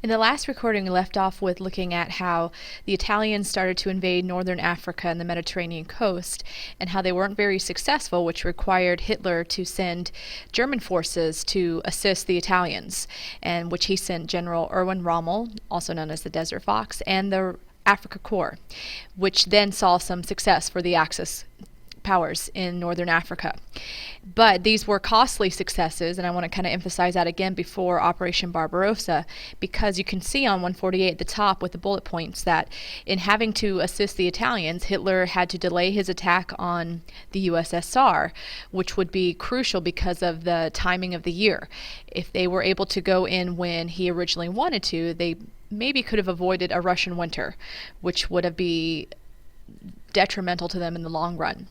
In the last recording, we left off with looking at how the Italians started to invade northern Africa and the Mediterranean coast, and how they weren't very successful, which required Hitler to send German forces to assist the Italians, and which he sent General Erwin Rommel, also known as the Desert Fox, and the Afrika Korps, which then saw some success for the Axis powers in northern Africa. But these were costly successes, and I want to kind of emphasize that again before Operation Barbarossa, because you can see on 148 at the top with the bullet points that in having to assist the Italians, Hitler had to delay his attack on the USSR, which would be crucial because of the timing of the year. If they were able to go in when he originally wanted to, they maybe could have avoided a Russian winter, which would have been detrimental to them in the long run.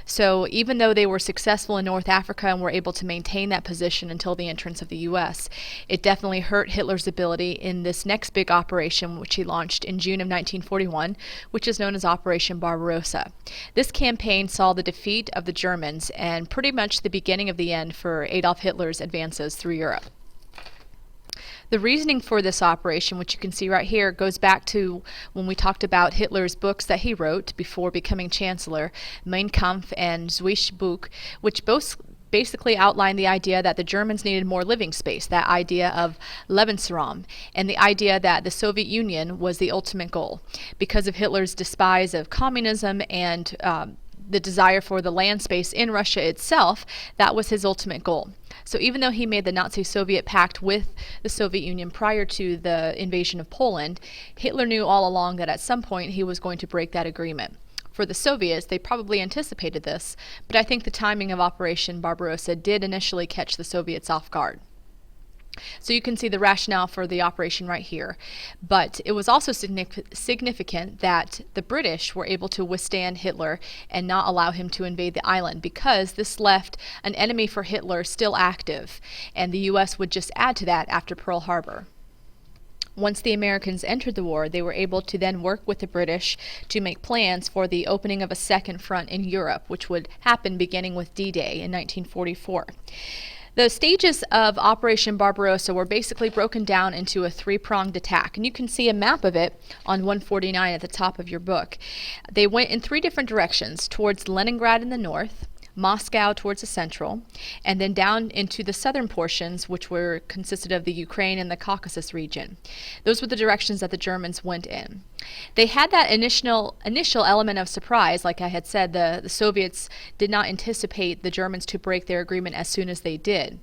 So even though they were successful in North Africa and were able to maintain that position until the entrance of the US, it definitely hurt Hitler's ability in this next big operation, which he launched in June of 1941, which is known as Operation Barbarossa. This campaign saw the defeat of the Germans and pretty much the beginning of the end for Adolf Hitler's advances through Europe. The reasoning for this operation, which you can see right here, goes back to when we talked about Hitler's books that he wrote before becoming Chancellor, Mein Kampf and Zweite Buch, which both basically outlined the idea that the Germans needed more living space, that idea of Lebensraum, and the idea that the Soviet Union was the ultimate goal. Because of Hitler's despise of communism and the desire for the land space in Russia itself, that was his ultimate goal. So even though he made the Nazi-Soviet pact with the Soviet Union prior to the invasion of Poland, Hitler knew all along that at some point he was going to break that agreement. For the Soviets, they probably anticipated this, but I think the timing of Operation Barbarossa did initially catch the Soviets off guard. So you can see the rationale for the operation right here. But it was also significant that the British were able to withstand Hitler and not allow him to invade the island, because this left an enemy for Hitler still active, and the US would just add to that after Pearl Harbor. Once the Americans entered the war, they were able to then work with the British to make plans for the opening of a second front in Europe, which would happen beginning with D-Day in 1944. The stages of Operation Barbarossa were basically broken down into a three-pronged attack, and you can see a map of it on 149 at the top of your book. They went in three different directions: towards Leningrad in the north, Moscow towards the central, and then down into the southern portions, which were consisted of the Ukraine and the Caucasus region. Those were the directions that the Germans went in. They had that initial element of surprise. Like I had said, the Soviets did not anticipate the Germans to break their agreement as soon as they did.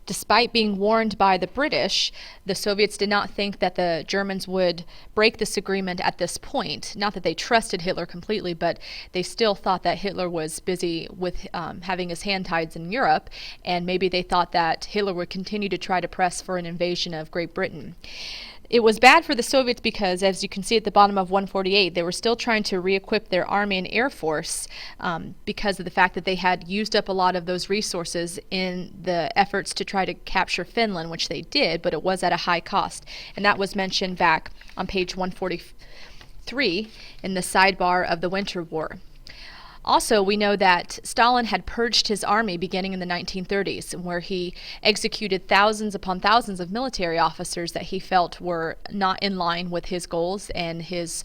Despite being warned by the British, the Soviets did not think that the Germans would break this agreement at this point. Not that they trusted Hitler completely, but they still thought that Hitler was busy with having his hand tied in Europe, and maybe they thought that Hitler would continue to try to press for an invasion of Great Britain. It was bad for the Soviets because, as you can see at the bottom of 148, they were still trying to re-equip their army and air force because of the fact that they had used up a lot of those resources in the efforts to try to capture Finland, which they did, but it was at a high cost. And that was mentioned back on page 143 in the sidebar of the Winter War. Also, we know that Stalin had purged his army beginning in the 1930s, where he executed thousands upon thousands of military officers that he felt were not in line with his goals and his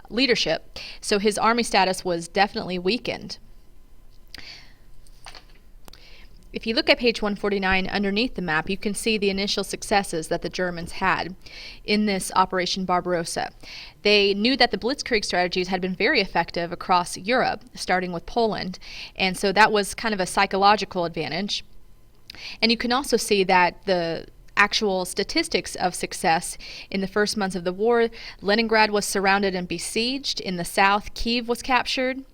leadership. So his army status was definitely weakened. If you look at page 149 underneath the map, you can see the initial successes that the Germans had in this Operation Barbarossa. They knew that the Blitzkrieg strategies had been very effective across Europe, starting with Poland, and so that was kind of a psychological advantage. And you can also see that the actual statistics of success in the first months of the war: Leningrad was surrounded and besieged. In the south, Kiev was captured.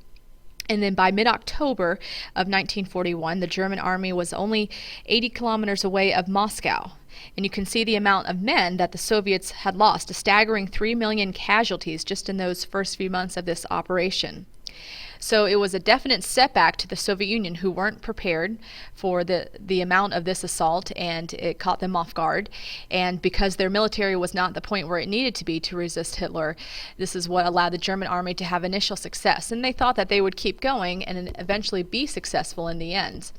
And then by mid-October of 1941, the German army was only 80 kilometers away of Moscow. And you can see the amount of men that the Soviets had lost, a staggering 3 million casualties just in those first few months of this operation. So it was a definite setback to the Soviet Union, who weren't prepared for the amount of this assault, and it caught them off guard. And because their military was not at the point where it needed to be to resist Hitler, this is what allowed the German army to have initial success. And they thought that they would keep going and eventually be successful in the end.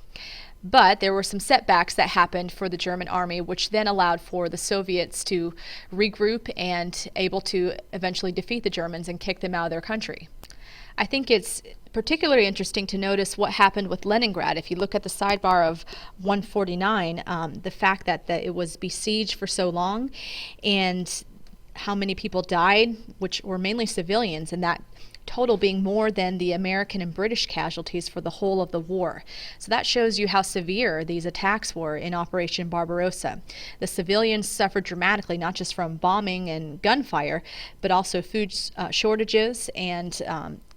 But there were some setbacks that happened for the German army, which then allowed for the Soviets to regroup and able to eventually defeat the Germans and kick them out of their country. I think it's particularly interesting to notice what happened with Leningrad. If you look at the sidebar of 149, the fact that it was besieged for so long and how many people died, which were mainly civilians, and that total being more than the American and British casualties for the whole of the war. So that shows you how severe these attacks were in Operation Barbarossa. The civilians suffered dramatically, not just from bombing and gunfire, but also food shortages and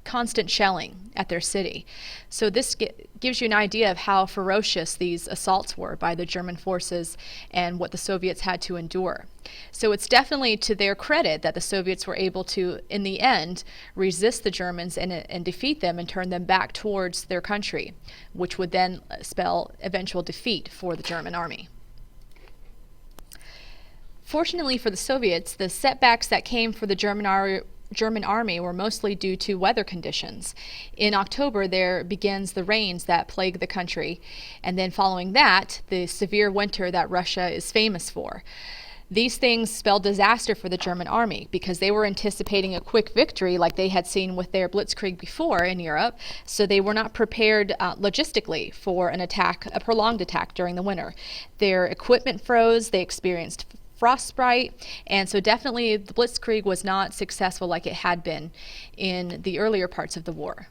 constant shelling at their city. So this gives you an idea of how ferocious these assaults were by the German forces and what the Soviets had to endure. So it's definitely to their credit that the Soviets were able to, in the end, resist the Germans and defeat them and turn them back towards their country, which would then spell eventual defeat for the German army. Fortunately for the Soviets, the setbacks that came for the German army were mostly due to weather conditions. In October, there begins the rains that plague the country, and then following that, the severe winter that Russia is famous for. These things spelled disaster for the German army because they were anticipating a quick victory like they had seen with their blitzkrieg before in Europe, so they were not prepared logistically for an attack, a prolonged attack during the winter. Their equipment froze, they experienced frostbite, and so definitely the blitzkrieg was not successful like it had been in the earlier parts of the war.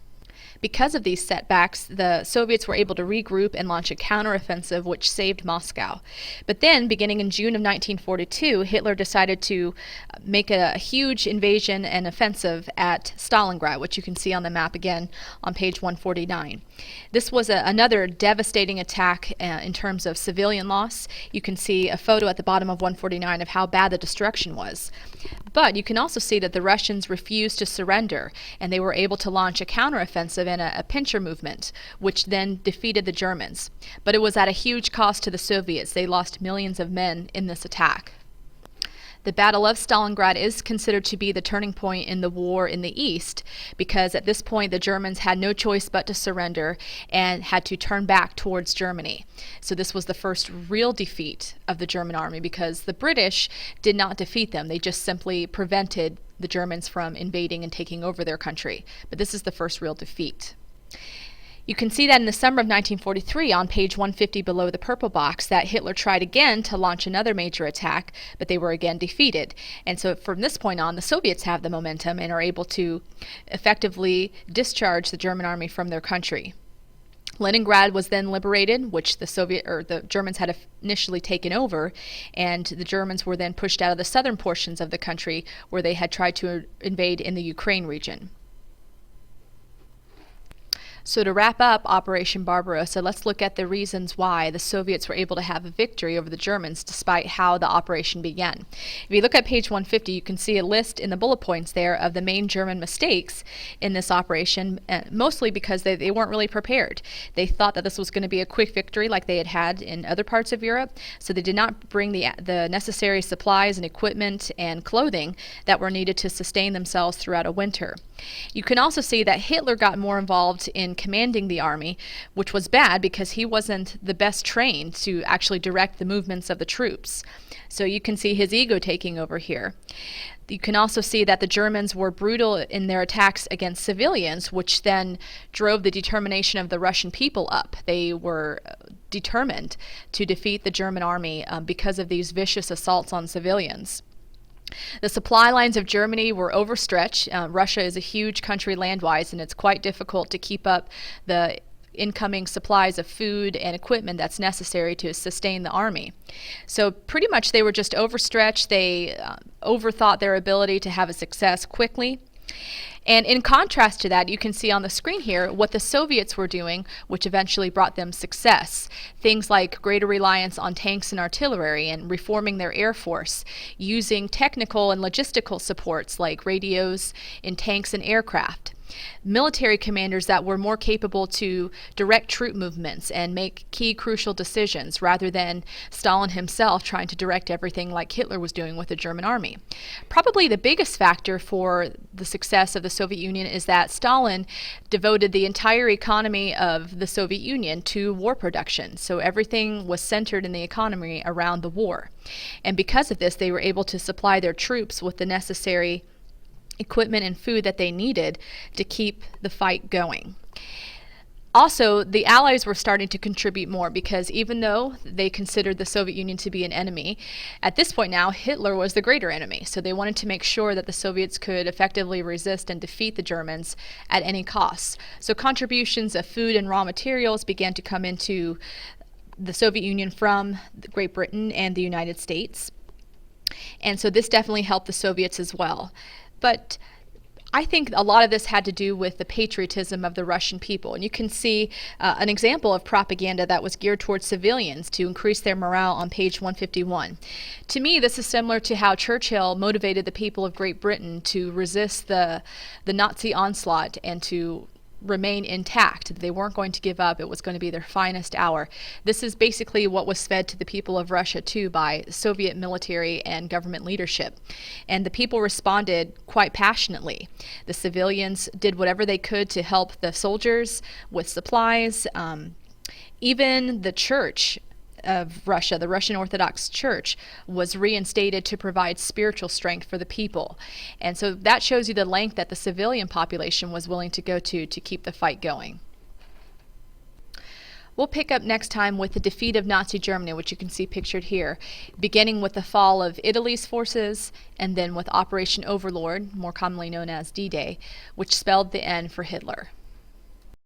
Because of these setbacks, the Soviets were able to regroup and launch a counteroffensive which saved Moscow. But then, beginning in June of 1942, Hitler decided to make a huge invasion and offensive at Stalingrad, which you can see on the map again on page 149. This was another devastating attack in terms of civilian loss. You can see a photo at the bottom of 149 of how bad the destruction was. But you can also see that the Russians refused to surrender, and they were able to launch a counteroffensive and a pincher movement, which then defeated the Germans. But it was at a huge cost to the Soviets. They lost millions of men in this attack. The Battle of Stalingrad is considered to be the turning point in the war in the East, because at this point the Germans had no choice but to surrender and had to turn back towards Germany. So this was the first real defeat of the German army, because the British did not defeat them. They just simply prevented the Germans from invading and taking over their country. But this is the first real defeat. You can see that in the summer of 1943 on page 150 below the purple box that Hitler tried again to launch another major attack, but they were again defeated. And so from this point on, the Soviets have the momentum and are able to effectively discharge the German army from their country. Leningrad was then liberated, which the Germans had initially taken over, and the Germans were then pushed out of the southern portions of the country where they had tried to invade in the Ukraine region. So to wrap up Operation Barbarossa, let's look at the reasons why the Soviets were able to have a victory over the Germans despite how the operation began. If you look at page 150, you can see a list in the bullet points there of the main German mistakes in this operation, mostly because they weren't really prepared. They thought that this was going to be a quick victory like they had had in other parts of Europe, so they did not bring the necessary supplies and equipment and clothing that were needed to sustain themselves throughout a winter. You can also see that Hitler got more involved in commanding the army, which was bad because he wasn't the best trained to actually direct the movements of the troops. So you can see his ego taking over here. You can also see that the Germans were brutal in their attacks against civilians, which then drove the determination of the Russian people up. They were determined to defeat the German army because of these vicious assaults on civilians. The supply lines of Germany were overstretched. Russia is a huge country land-wise, and it's quite difficult to keep up the incoming supplies of food and equipment that's necessary to sustain the army. So pretty much they were just overstretched. They overthought their ability to have a success quickly. And in contrast to that, you can see on the screen here what the Soviets were doing, which eventually brought them success. Things like greater reliance on tanks and artillery and reforming their air force, using technical and logistical supports like radios in tanks and aircraft. military commanders that were more capable to direct troop movements and make key crucial decisions rather than Stalin himself trying to direct everything like Hitler was doing with the German army. Probably the biggest factor for the success of the Soviet Union is that Stalin devoted the entire economy of the Soviet Union to war production. So everything was centered in the economy around the war. And because of this, they were able to supply their troops with the necessary equipment and food that they needed to keep the fight going. Also, the Allies were starting to contribute more because even though they considered the Soviet Union to be an enemy, at this point now, Hitler was the greater enemy. So they wanted to make sure that the Soviets could effectively resist and defeat the Germans at any cost. So contributions of food and raw materials began to come into the Soviet Union from Great Britain and the United States. And so this definitely helped the Soviets as well. But I think a lot of this had to do with the patriotism of the Russian people. And you can see an example of propaganda that was geared towards civilians to increase their morale on page 151. To me, this is similar to how Churchill motivated the people of Great Britain to resist the Nazi onslaught and to remain intact. They weren't going to give up. It was going to be their finest hour. This is basically what was fed to the people of Russia too by Soviet military and government leadership. And the people responded quite passionately. The civilians did whatever they could to help the soldiers with supplies. Even the church of Russia, the Russian Orthodox Church, was reinstated to provide spiritual strength for the people. And so that shows you the length that the civilian population was willing to go to keep the fight going. We'll pick up next time with the defeat of Nazi Germany, which you can see pictured here, beginning with the fall of Italy's forces and then with Operation Overlord, more commonly known as D-Day, which spelled the end for Hitler.